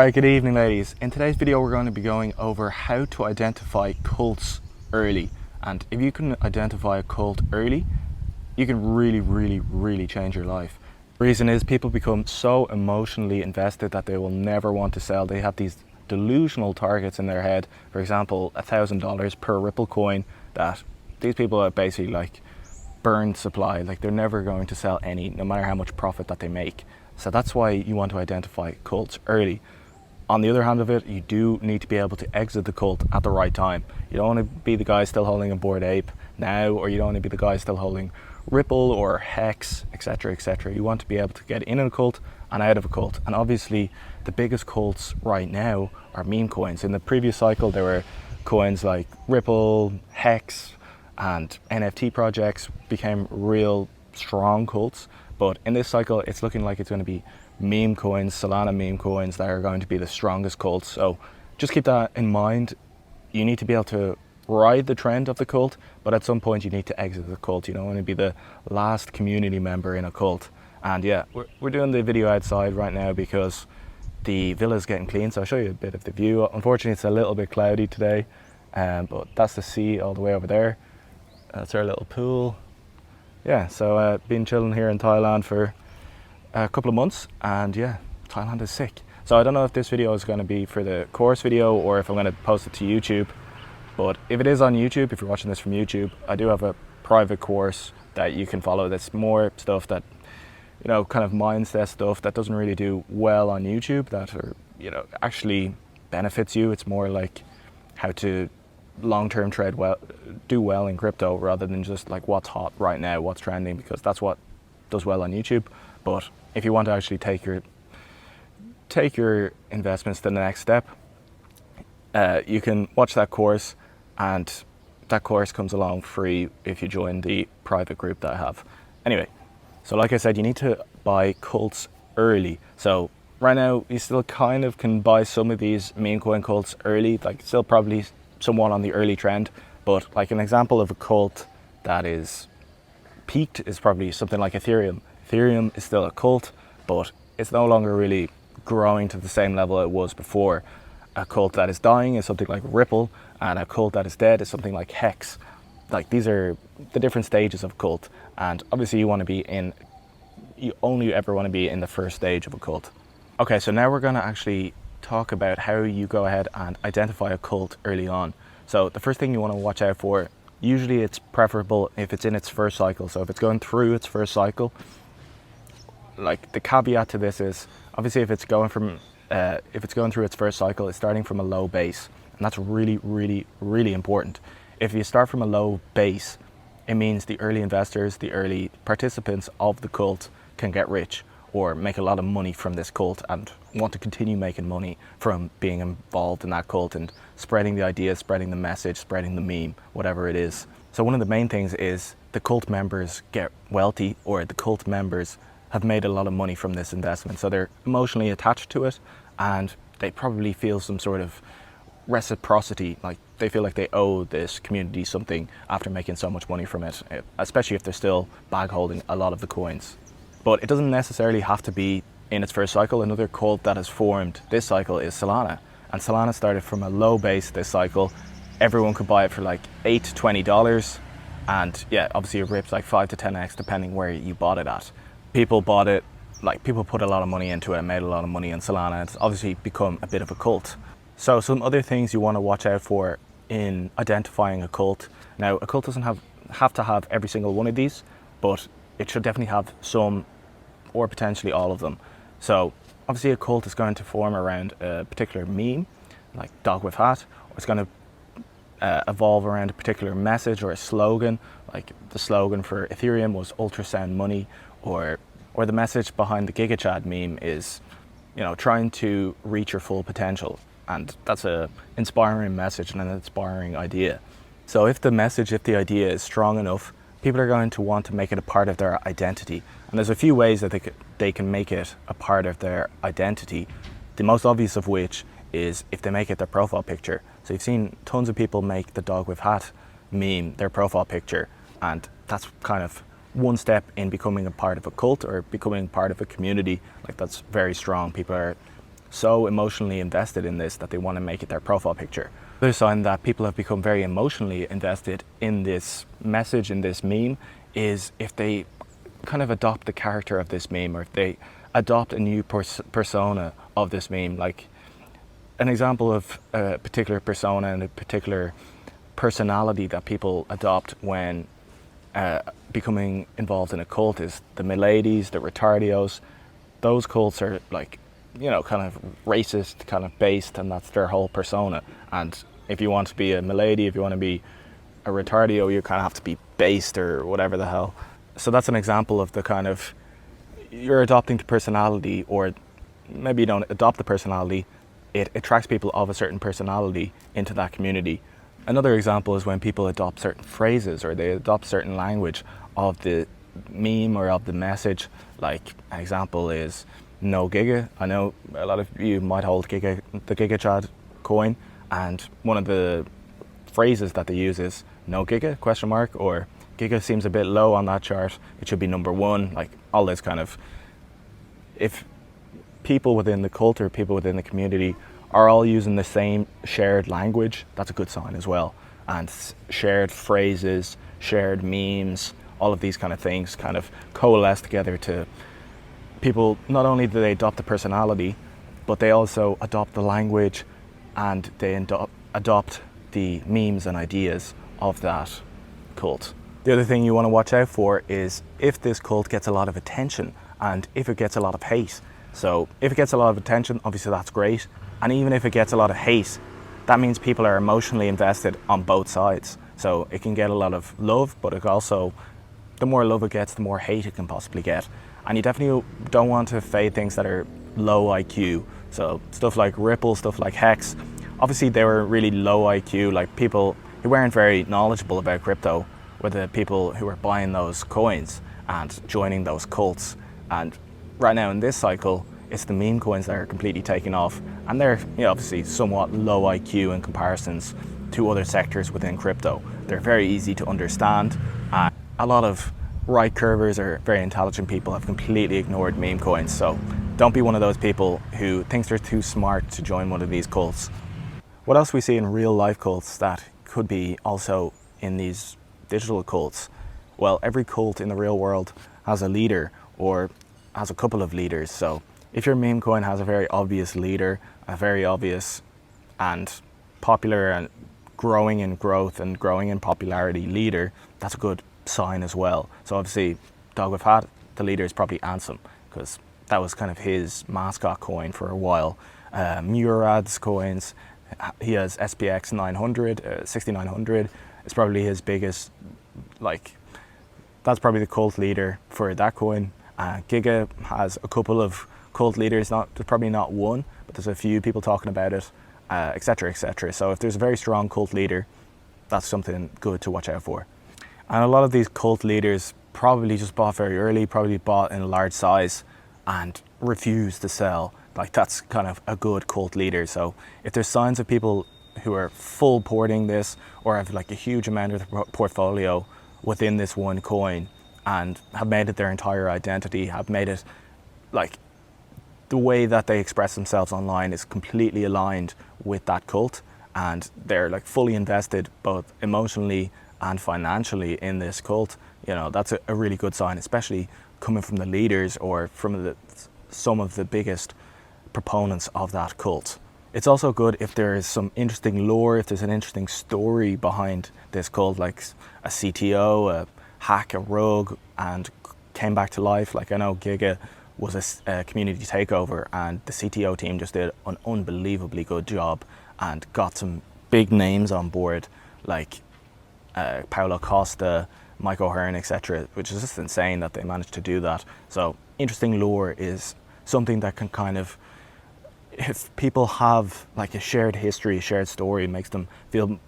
Alright, good evening ladies. In today's video we're going to be going over how to identify cults early. And if you can identify a cult early, you can really change your life. The reason is people become so emotionally invested that they will never want to sell. They have these delusional targets in their head. For example, $1,000 per Ripple coin, that these people are basically like burned supply. Like they're never going to sell any, no matter how much profit that they make. So that's why you want to identify cults early. On the other hand of it, you do need to be able to exit the cult at the right time. You don't want to be the guy still holding a Bored Ape now, or you don't want to be the guy still holding Ripple or Hex, etc, etc. You want to be able to get in a cult and out of a cult. And obviously the biggest cults right now are meme coins. In the previous cycle there were coins like Ripple, Hex, and NFT projects became real strong cults. But in this cycle it's looking like it's going to be meme coins, Solana meme coins, that are going to be the strongest cults. So just keep that in mind. You need to be able to ride the trend of the cult, but at some point you need to exit the cult. You don't want to be the last community member in a cult. And yeah, we're doing the video outside right now because the villa is getting clean, so I'll show you a bit of the view. Unfortunately it's a little bit cloudy today, but that's the sea all the way over there. That's our little pool. Yeah, so been chilling here in Thailand for a couple of months, and yeah, Thailand is sick. So I don't know if this video is going to be for the course video or if I'm going to post it to YouTube, but if it is on YouTube, if you're watching this from YouTube, I do have a private course that you can follow. That's more stuff that, you know, kind of mindset stuff that doesn't really do well on YouTube, that are, you know, actually benefits you. It's more like how to long-term trade well, do well in crypto, rather than just like what's hot right now, what's trending, because that's what does well on YouTube. But if you want to actually take your investments to the next step, you can watch that course, and that course comes along free if you join the private group that I have. Anyway, so like I said, you need to buy cults early. So right now you still kind of can buy some of these meme coin cults early, like still probably somewhat on the early trend. But like an example of a cult that is peaked is probably something like Ethereum. Ethereum is still a cult, but it's no longer really growing to the same level it was before. A cult that is dying is something like Ripple, and a cult that is dead is something like Hex. Like these are the different stages of cult, and obviously you only ever want to be in the first stage of a cult. Okay, so now we're going to actually talk about how you go ahead and identify a cult early on. So the first thing you want to watch out for, usually it's preferable if it's in its first cycle. So if it's going through its first cycle, like the caveat to this is obviously if it's going through its first cycle, it's starting from a low base, and that's really important. If you start from a low base, it means the early investors, the early participants of the cult can get rich or make a lot of money from this cult and want to continue making money from being involved in that cult and spreading the idea, spreading the message, spreading the meme, whatever it is. So one of the main things is the cult members get wealthy, or the cult members have made a lot of money from this investment. So they're emotionally attached to it, and they probably feel some sort of reciprocity, like they feel like they owe this community something after making so much money from it, especially if they're still bag holding a lot of the coins. But it doesn't necessarily have to be in its first cycle. Another cult that has formed this cycle is Salana, and Salana started from a low base this cycle. Everyone could buy it for like $8 to $20, and yeah, obviously it rips like 5 to 10x depending where you bought it at. People bought it, like people put a lot of money into it and made a lot of money in Solana. It's obviously become a bit of a cult. So some other things you want to watch out for in identifying a cult. Now, a cult doesn't have to have every single one of these, but it should definitely have some, or potentially all of them. So obviously a cult is going to form around a particular meme, like dog with hat, or it's going to evolve around a particular message or a slogan. Like the slogan for Ethereum was ultrasound money, or the message behind the GigaChad meme is, you know, trying to reach your full potential. And that's a inspiring message and an inspiring idea. So if the idea is strong enough, people are going to want to make it a part of their identity. And there's a few ways that they can make it a part of their identity. The most obvious of which is if they make it their profile picture. So you've seen tons of people make the dog with hat meme their profile picture, and that's kind of one step in becoming a part of a cult or becoming part of a community. Like that's very strong. People are so emotionally invested in this that they want to make it their profile picture. Another sign that people have become very emotionally invested in this message, in this meme, is if they kind of adopt the character of this meme, or if they adopt a new persona of this meme. Like an example of a particular persona and a particular personality that people adopt when becoming involved in a cult is the miladies, the retardios. Those cults are like, you know, kind of racist, kind of based, and that's their whole persona. And if you want to be a milady, if you want to be a retardio, you kind of have to be based or whatever the hell. So that's an example of the kind of, you're adopting the personality, or maybe you don't adopt the personality, it attracts people of a certain personality into that community. Another example is when people adopt certain phrases, or they adopt certain language of the meme or of the message. Like an example is no giga. I know a lot of you might hold giga, the GigaChad coin, and one of the phrases that they use is no giga, question mark, or giga seems a bit low on that chart, it should be number one. Like all this kind of, if people within the cult or people within the community are all using the same shared language, that's a good sign as well. And shared phrases, shared memes, all of these kind of things kind of coalesce together to people. Not only do they adopt the personality, but they also adopt the language, and they adopt the memes and ideas of that cult. The other thing you want to watch out for is if this cult gets a lot of attention and if it gets a lot of hate. So if it gets a lot of attention, obviously that's great. And even if it gets a lot of hate, that means people are emotionally invested on both sides. So it can get a lot of love, but it also, the more love it gets, the more hate it can possibly get. And you definitely don't want to fade things that are low IQ. So stuff like Ripple, stuff like Hex, obviously they were really low IQ, like people who weren't very knowledgeable about crypto were the people who were buying those coins and joining those cults. And right now in this cycle, it's the meme coins that are completely taking off, and they're, you know, obviously somewhat low IQ in comparisons to other sectors within crypto. They're very easy to understand. A lot of right curvers or very intelligent people have completely ignored meme coins, so don't be one of those people who thinks they're too smart to join one of these cults. What else we see in real life cults that could be also in these digital cults? Well, every cult in the real world has a leader or has a couple of leaders. So if your meme coin has a very obvious leader, a very obvious and popular and growing in growth and growing in popularity leader, that's a good sign as well. So obviously, Dog with Hat, the leader is probably Ansem, because that was kind of his mascot coin for a while. Murad's coins, he has SPX 900, 6900. It's probably his biggest, like, that's probably the cult leader for that coin. Giga has a couple of cult leaders, there's probably not one, but there's a few people talking about it, etc, etc. So if there's a very strong cult leader, that's something good to watch out for. And a lot of these cult leaders probably just bought very early, probably bought in a large size and refused to sell. Like that's kind of a good cult leader. So if there's signs of people who are full porting this or have like a huge amount of the portfolio within this one coin and have made it their entire identity, have made it like the way that they express themselves online is completely aligned with that cult, and they're like fully invested both emotionally and financially in this cult, you know, that's a really good sign, especially coming from the leaders or from some of the biggest proponents of that cult. It's also good if there is some interesting lore, if there's an interesting story behind this cult, like a CTO, a hack, a rogue, and came back to life. Like I know Giga was a community takeover, and the CTO team just did an unbelievably good job and got some big names on board, like Paulo Costa, Mike O'Hearn, etc., which is just insane that they managed to do that. So interesting lore is something that can kind of, if people have like a shared history, a shared story, it makes them feel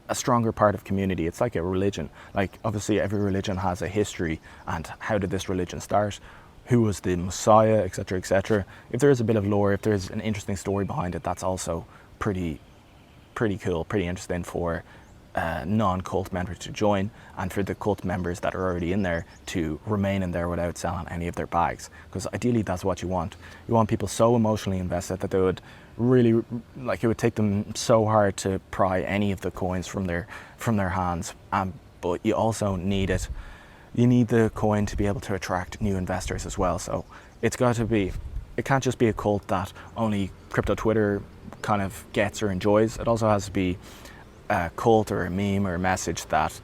a stronger part of community. It's like a religion. Like obviously every religion has a history, and how did this religion start? Who was the Messiah, etc., etc. If there is a bit of lore, if there's an interesting story behind it, that's also pretty cool, pretty interesting for non-cult members to join, and for the cult members that are already in there to remain in there without selling any of their bags. Because ideally that's what you want. You want people so emotionally invested that they would really, like, it would take them so hard to pry any of the coins from their hands. But you also need it. You need the coin to be able to attract new investors as well. So it can't just be a cult that only crypto Twitter kind of gets or enjoys. It also has to be a cult or a meme or a message that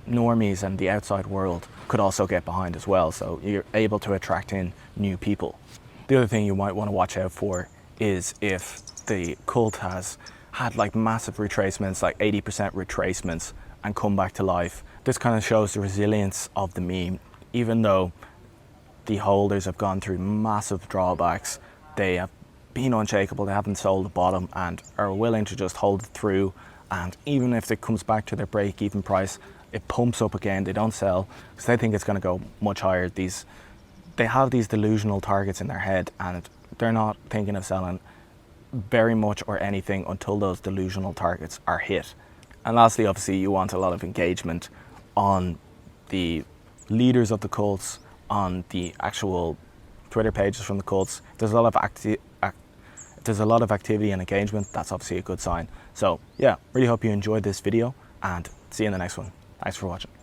normies and the outside world could also get behind as well. So you're able to attract in new people. The other thing you might want to watch out for is if the cult has had like massive retracements, like 80% retracements, and come back to life. This kind of shows the resilience of the meme. Even though the holders have gone through massive drawbacks, they have been unshakable, they haven't sold the bottom and are willing to just hold it through. And even if it comes back to their break-even price, it pumps up again, they don't sell because they think it's going to go much higher. They have these delusional targets in their head and they're not thinking of selling very much or anything until those delusional targets are hit. And lastly, obviously, you want a lot of engagement on the leaders of the cults, on the actual Twitter pages from the cults. There's a lot of activity and engagement. That's obviously a good sign. So yeah, really hope you enjoyed this video and see you in the next one. Thanks for watching.